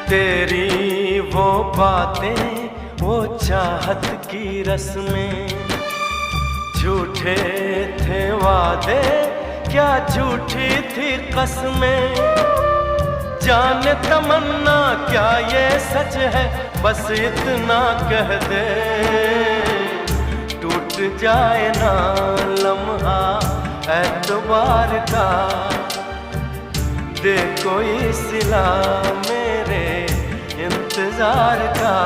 तेरी वो बातें, वो चाहत की रस्में, झूठे थे वादे, क्या झूठी थी कसमें। जाने तमन्ना क्या ये सच है, बस इतना कह दे, टूट जाए ना लम्हा एतबार का, दे कोई सिला मेरे इंतजार का।